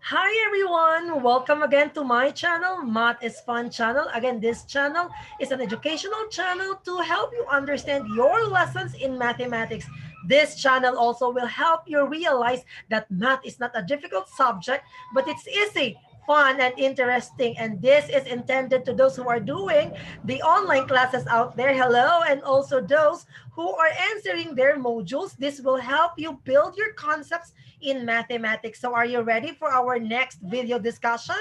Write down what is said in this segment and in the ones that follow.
Hi everyone! Welcome again to my channel, Math is Fun channel. Again, this channel is an educational channel to help you understand your lessons in mathematics. This channel also will help you realize that math is not a difficult subject, but it's easy, fun, and interesting. And this is intended to those who are doing the online classes out there. Hello, and also those who are answering their modules. This will help you build your concepts in mathematics. So are you ready for our next video discussion?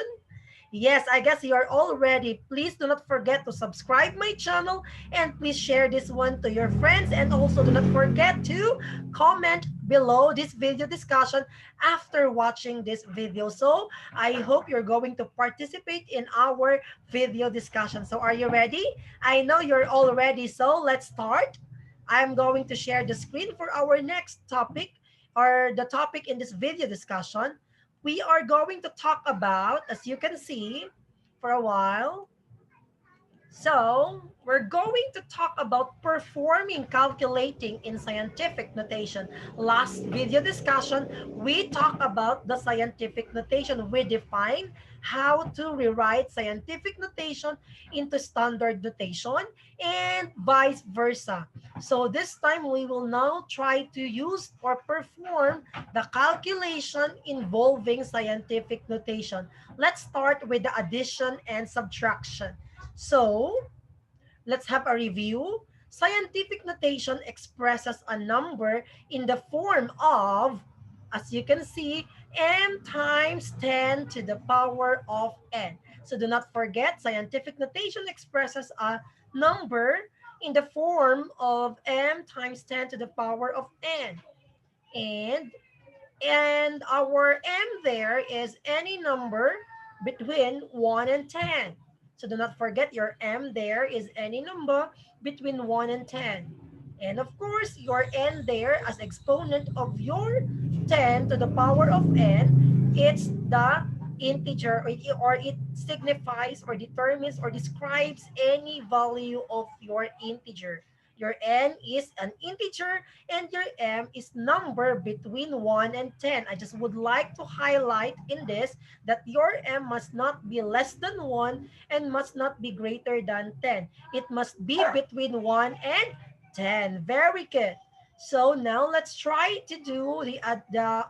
Yes, I guess you are all ready. Please do not forget to subscribe my channel and please share this one to your friends, and also do not forget to comment below this video discussion after watching this video. So I hope you're going to participate in our video discussion. So are you ready? I know you're all ready. So let's start. I'm going to share the screen for our next topic, or the topic in this video discussion. We are going to talk about, as you can see, for a while. So we're going to talk about performing calculating in scientific notation. Last video discussion, we talked about the scientific notation. We define how to rewrite scientific notation into standard notation and vice versa. So this time we will now try to use or perform the calculation involving scientific notation. Let's start with the addition and subtraction. So let's have a review. Scientific notation expresses a number in the form of, as you can see, m times 10 to the power of n. So do not forget, scientific notation expresses a number in the form of m times 10 to the power of n. And our m there is any number between 1 and 10. So do not forget, your m there is any number between 1 and 10. And of course, your n there as exponent of your 10 to the power of n, it's the integer, or it signifies or determines or describes any value of your integer. Your n is an integer and your m is number between 1 and 10. I just would like to highlight in this that your m must not be less than 1 and must not be greater than 10. It must be between 1 and 10. Very good. So now let's try to do the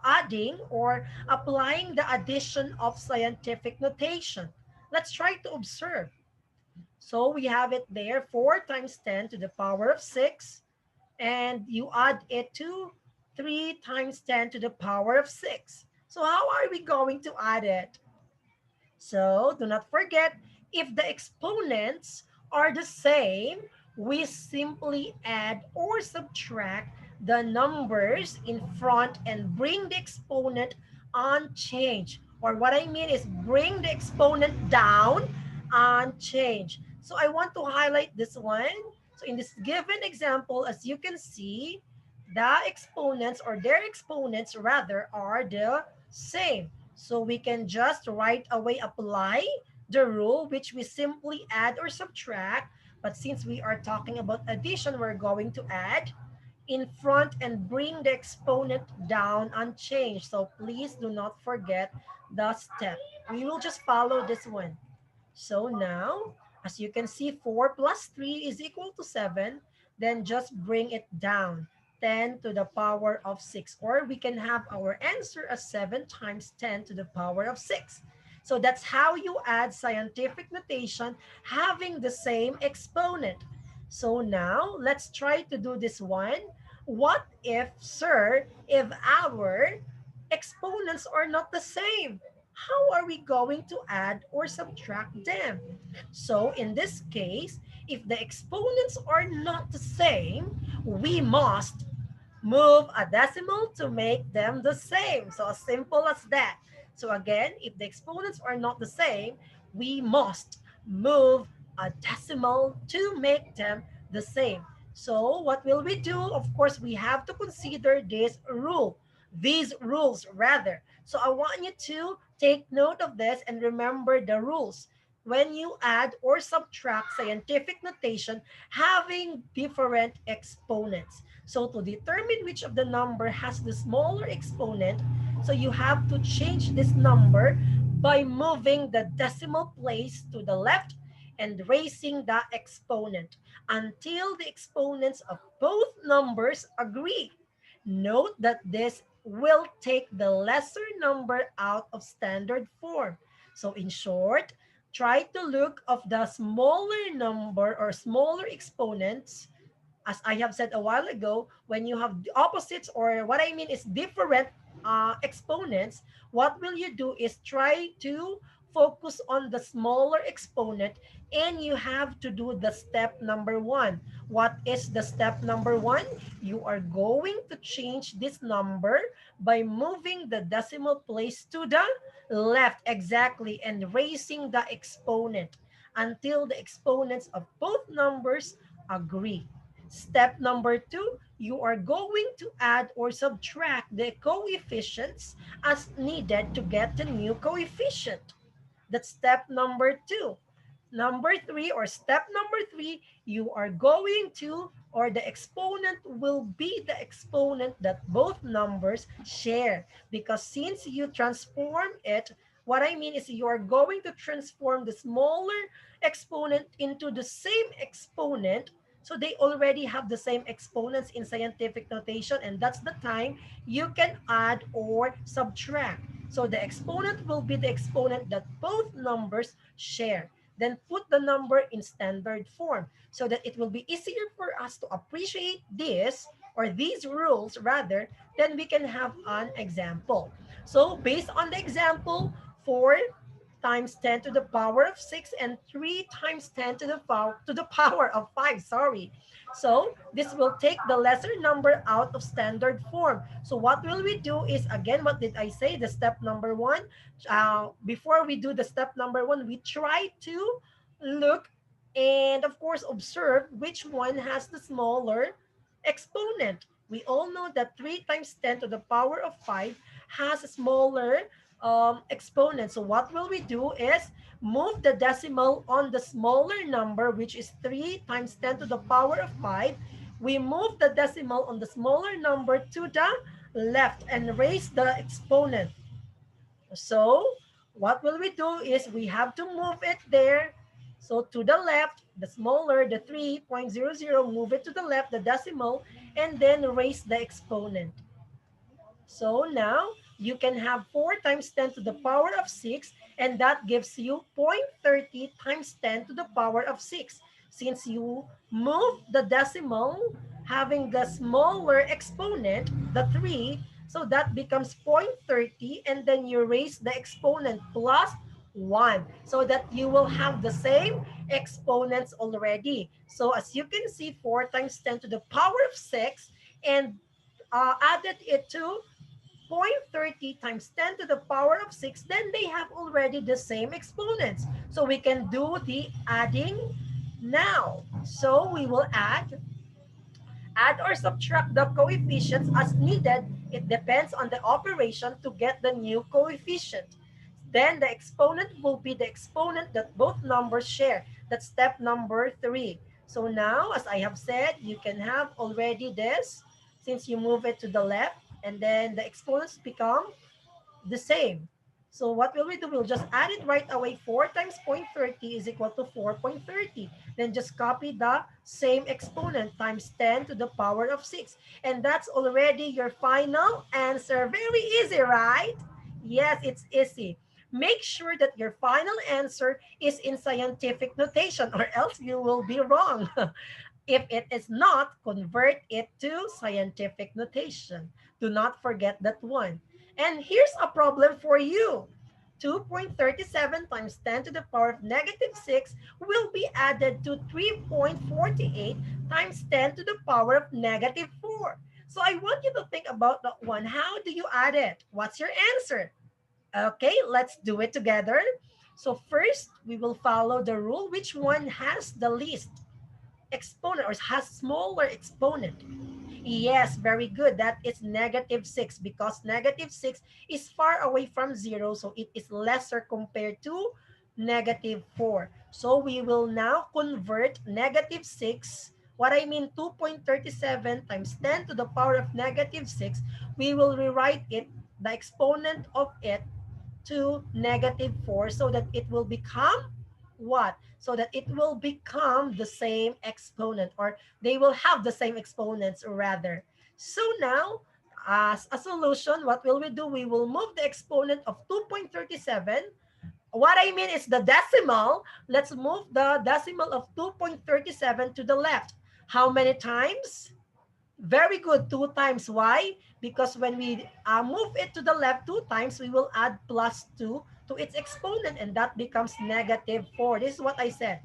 adding or applying the addition of scientific notation. Let's try to observe. So we have it there, 4 times 10 to the power of 6, and you add it to 3 times 10 to the power of 6. So how are we going to add it? So do not forget, if the exponents are the same, we simply add or subtract the numbers in front and bring the exponent unchanged. Or what I mean is bring the exponent down unchanged. So I want to highlight this one. So in this given example, as you can see, the exponents, or their exponents rather, are the same. So we can just right away apply the rule, which we simply add or subtract. But since we are talking about addition, we're going to add in front and bring the exponent down unchanged. So please do not forget the step. We will just follow this one. So now, as you can see, 4 plus 3 is equal to 7. Then just bring it down. 10 to the power of 6. Or we can have our answer as 7 times 10 to the power of 6. So that's how you add scientific notation having the same exponent. So now, let's try to do this one. What if, sir, if our exponents are not the same? How are we going to add or subtract them? So in this case, if the exponents are not the same, we must move a decimal to make them the same. So as simple as that. So again, if the exponents are not the same, we must move a decimal to make them the same. So what will we do? Of course, we have to consider this rule, these rules rather. So I want you to take note of this and remember the rules. When you add or subtract scientific notation having different exponents. So to determine which of the number has the smaller exponent, So you have to change this number by moving the decimal place to the left and raising the exponent until the exponents of both numbers agree. Note that this will take the lesser number out of standard form. So in short, try to look of the smaller number or smaller exponents. As I have said a while ago, when you have the opposites, or what I mean is different exponents, what will you do is try to focus on the smaller exponent, and you have to do the step number one. What is the step number one? You are going to change this number by moving the decimal place to the left, exactly, and raising the exponent until the exponents of both numbers agree. Step number two, you are going to add or subtract the coefficients as needed to get the new coefficient. That's step number two. Number three, or step number three, you are going to, or the exponent will be the exponent that both numbers share. Because since you transform it, what I mean is you are going to transform the smaller exponent into the same exponent. So they already have the same exponents in scientific notation, and that's the time you can add or subtract. So the exponent will be the exponent that both numbers share. Then put the number in standard form so that it will be easier for us to appreciate this, or these rules rather. Then we can have an example. So based on the example, 4 times 10 to the power of 6 and 3 times 10 to the power of 5, sorry. So this will take the lesser number out of standard form. So what will we do is, again, what did I say? The step number one, before we do the step number one, we try to look and of course observe which one has the smaller exponent. We all know that 3 times 10 to the power of 5 has a smaller exponent. So what will we do is move the decimal on the smaller number, which is 3 times 10 to the power of 5. We move the decimal on the smaller number to the left and raise the exponent. So what will we do is we have to move it there. So to the left, the smaller, the 3.00, move it to the left, the decimal, and then raise the exponent. So now you can have 4 times 10 to the power of 6, and that gives you 0.30 times 10 to the power of 6. Since you move the decimal having the smaller exponent, the 3, so that becomes 0.30, and then you raise the exponent plus 1 so that you will have the same exponents already. So as you can see, 4 times 10 to the power of 6, and added it to 0.30 times 10 to the power of 6, then they have already the same exponents. So we can do the adding now. So we will add or subtract the coefficients as needed. It depends on the operation to get the new coefficient. Then the exponent will be the exponent that both numbers share. That's step number 3. So now, as I have said, you can have already this, since you move it to the left, and then the exponents become the same. So what will we do? We'll just add it right away. 4 times 0.30 is equal to 4.30. Then just copy the same exponent times 10 to the power of 6. And that's already your final answer. Very easy, right? Yes, it's easy. Make sure that your final answer is in scientific notation, or else you will be wrong. If it is not, convert it to scientific notation. Do not forget that one. And here's a problem for you. 2.37 times 10 to the power of negative 6 will be added to 3.48 times 10 to the power of negative 4. So I want you to think about that one. How do you add it? What's your answer? Okay, let's do it together. So first, we will follow the rule. Which one has the least exponent or has smaller exponent? Yes, very good. That is negative 6, because negative 6 is far away from 0. So it is lesser compared to negative 4. So we will now convert negative 6. What I mean, 2.37 times 10 to the power of negative 6. We will rewrite it the exponent of it to -4 so that it will become what? So that it will become the same exponent, or they will have the same exponents rather. So now, as a solution, what will we do? We will move the exponent of 2.37. What I mean is the decimal. Let's move the decimal of 2.37 to the left. How many times? Very good, 2 times. Why? Because when we move it to the left 2 times, we will add +2 to its exponent, and that becomes -4. This is what I said.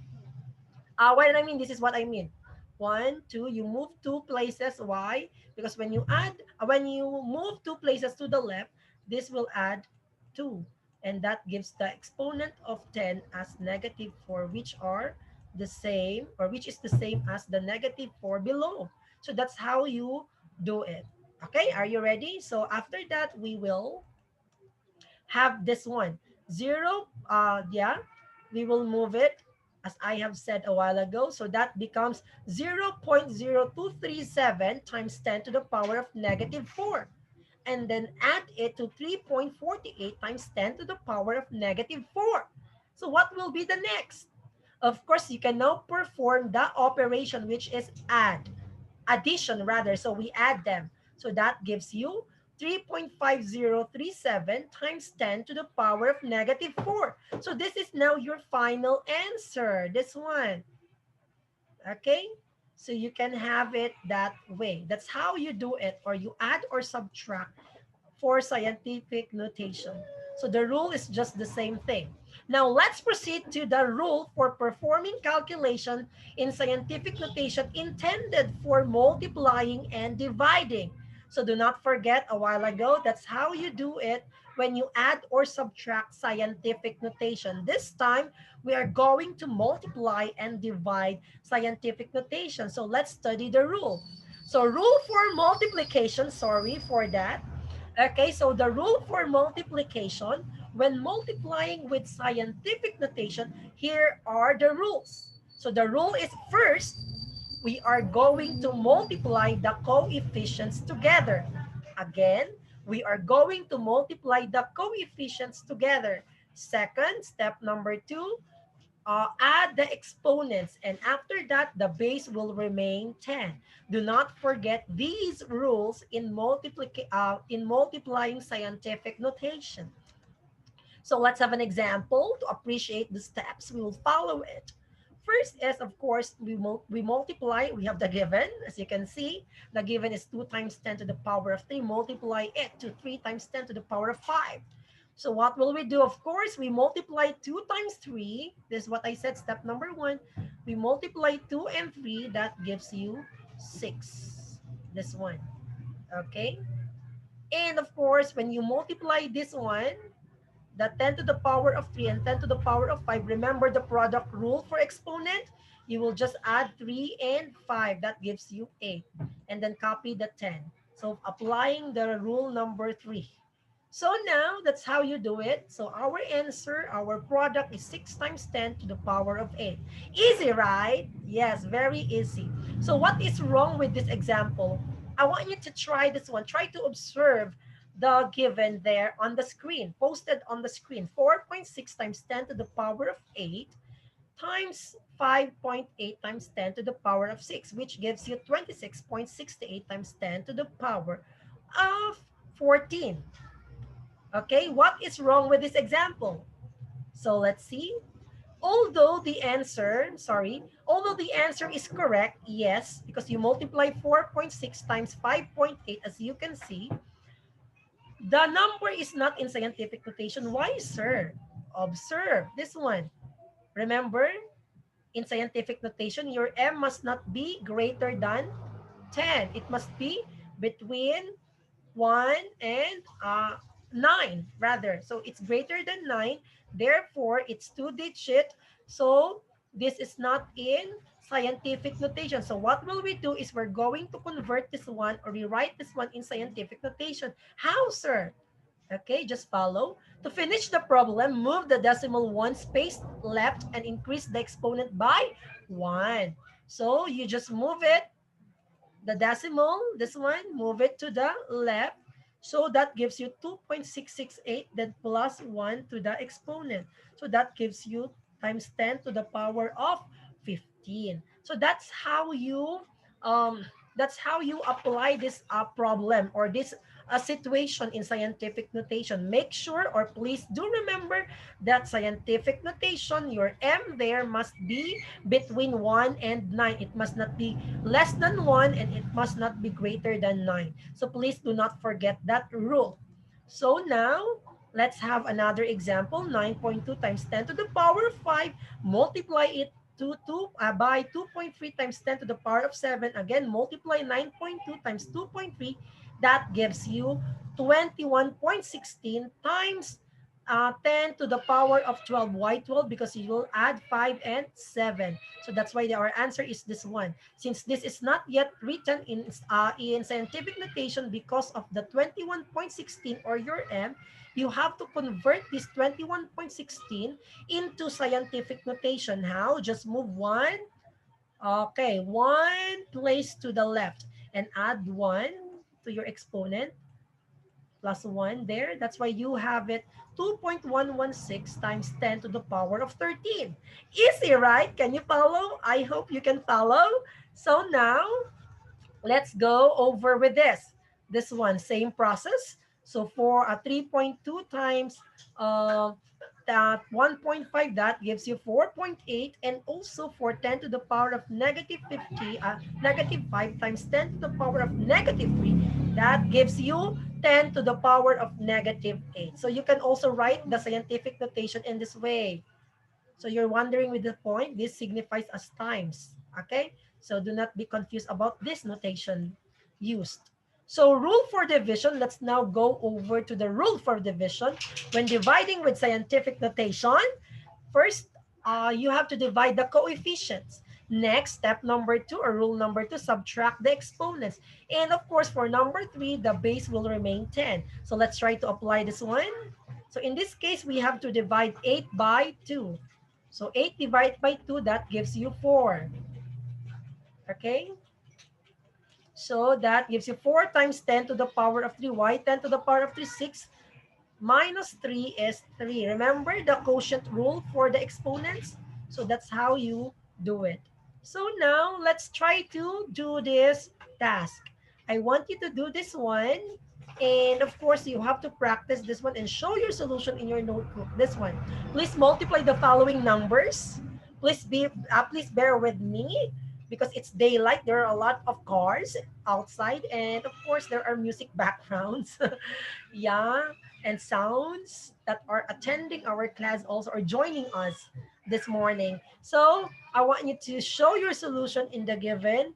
What I mean, this is what I mean. 1, 2, you move 2 places. Why? Because when you move 2 places to the left, this will add 2. And that gives the exponent of 10 as -4, which are the same, or which is the same as the -4 below. So that's how you do it. Okay, are you ready? So after that, we will have this one. 0, yeah, we will move it as I have said a while ago. So that becomes 0.0237 times 10 to the power of -4. And then add it to 3.48 times 10 to the power of -4. So what will be the next? Of course, you can now perform the operation, which is addition rather. So we add them. So that gives you 3.5037 times 10 to the power of -4. So this is now your final answer, this one. Okay? So you can have it that way. That's how you do it, or you add or subtract for scientific notation. So the rule is just the same thing. Now let's proceed to the rule for performing calculation in scientific notation intended for multiplying and dividing. So do not forget a while ago, that's how you do it when you add or subtract scientific notation. This time, we are going to multiply and divide scientific notation. So let's study the rule. So rule for multiplication, sorry for that. Okay, so the rule for multiplication, when multiplying with scientific notation, here are the rules. So the rule is, first, we are going to multiply the coefficients together. Again, we are going to multiply the coefficients together. Second, step number 2, add the exponents, and after that the base will remain 10. Do not forget these rules in multiplying scientific notation. So let's have an example to appreciate the steps. We will follow it. First is, of course, we multiply. We have the given. As you can see, the given is 2 times 10 to the power of 3. Multiply it to 3 times 10 to the power of 5. So what will we do? Of course, we multiply 2 times 3. This is what I said, step number 1. We multiply 2 and 3. That gives you 6. This one. Okay? And of course, when you multiply this one, the 10 to the power of 3 and 10 to the power of 5, remember the product rule for exponent? You will just add 3 and 5. That gives you 8. And then copy the 10. So applying the rule number 3. So now that's how you do it. So our answer, our product is 6 times 10 to the power of 8. Easy, right? Yes, very easy. So what is wrong with this example? I want you to try this one. Try to observe the given there on the screen, posted on the screen. 4.6 times 10 to the power of 8 times 5.8 times 10 to the power of 6, which gives you 26.68 times 10 to the power of 14. Okay, what is wrong with this example? So let's see. Although the answer is correct, yes, because you multiply 4.6 times 5.8, as you can see, the number is not in scientific notation. Why, sir? Observe this one. Remember, in scientific notation, your m must not be greater than 10. It must be between 1 and 9 rather. So it's greater than 9. Therefore, it's 2-digit. So this is not in scientific notation. So what will we do is we're going to convert this one or rewrite this one in scientific notation. How, sir? Okay, just follow. To finish the problem, move the decimal 1 space left and increase the exponent by 1. So you just move it, the decimal, this one, move it to the left. So that gives you 2.668, then plus 1 to the exponent. So that gives you times 10 to the power of 15. So um, that's how you apply this problem or this situation in scientific notation. Make sure or please do remember that scientific notation, your M there must be between 1 and 9. It must not be less than 1 and it must not be greater than 9. So please do not forget that rule. So now, let's have another example. 9.2 times 10 to the power of 5. Multiply it by 2.3 times 10 to the power of 7. Again, multiply 9.2 times 2.3. That gives you 21.16 times 10 to the power of 12. Why 12? Because you will add 5 and 7. So that's why our answer is this one. Since this is not yet written in scientific notation because of the 21.16 or your M, you have to convert this 21.16 into scientific notation. How? Just move one. Okay, one place to the left and add 1 to your exponent plus 1 there. That's why you have it 2.116 times 10 to the power of 13. Easy, right? Can you follow? I hope you can follow. So now, let's go over with this. This one, same process. So for a 3.2 times that 1.5, that gives you 4.8. And also for 10 to the power of negative 50, negative 5 times 10 to the power of negative 3, that gives you 10 to the power of negative 8. So you can also write the scientific notation in this way. So you're wondering with the point, this signifies as times. Okay? So do not be confused about this notation used. So rule for division, let's now go over to the rule for division. When dividing with scientific notation, first, you have to divide the coefficients. Next, step number 2 or rule number 2, subtract the exponents. And of course, for number 3, the base will remain 10. So let's try to apply this one. So in this case, we have to divide 8 by 2. So 8 divided by 2, that gives you 4. Okay? So that gives you 4 times 10 to the power of 3. Why 10 to the power of 3? 6 minus 3 is 3. Remember the quotient rule for the exponents? So that's how you do it. So now let's try to do this task. I want you to do this one. And of course, you have to practice this one and show your solution in your notebook. This one. Please multiply the following numbers. Please bear with me because it's daylight. There are a lot of cars outside. And of course, there are music backgrounds. Yeah, and sounds that are attending our class also or joining us this morning. So I want you to show your solution in the given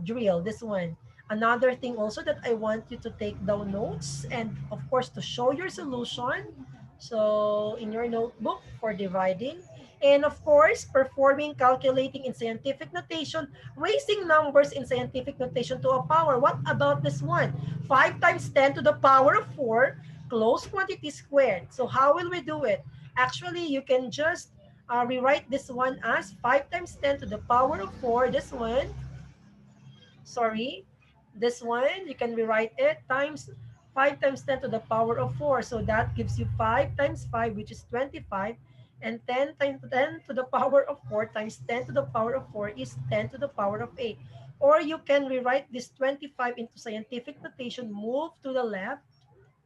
drill, this one. Another thing also that I want you to take down notes and of course to show your solution. So in your notebook for dividing. And of course, performing calculating in scientific notation, raising numbers in scientific notation to a power. What about this one? 5 times 10 to the power of 4, closed quantity squared. So how will we do it? Actually, you can just rewrite this one as 5 times 10 to the power of 4. This one, sorry, this one, you can rewrite it times 5 times 10 to the power of 4. So that gives you 5 times 5, which is 25. And 10 times 10 to the power of 4 times 10 to the power of 4 is 10 to the power of 8. Or you can rewrite this 25 into scientific notation, move to the left,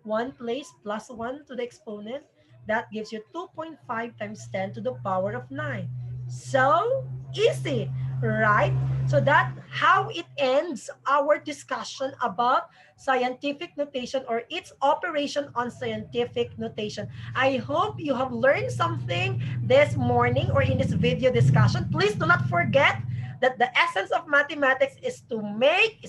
one place plus 1 to the exponent. That gives you 2.5 times 10 to the power of 9. So easy, right? So that how it ends our discussion about scientific notation or its operation on scientific notation. I hope you have learned something this morning or in this video discussion. Please do not forget that the essence of mathematics is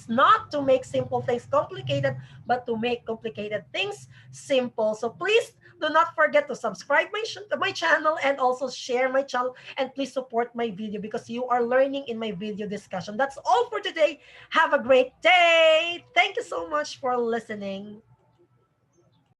not to make simple things complicated, but to make complicated things simple. So please do not forget to subscribe to my channel and also share my channel, and please support my video because you are learning in my video discussion. That's all for today. Have a great day. Thank you so much for listening.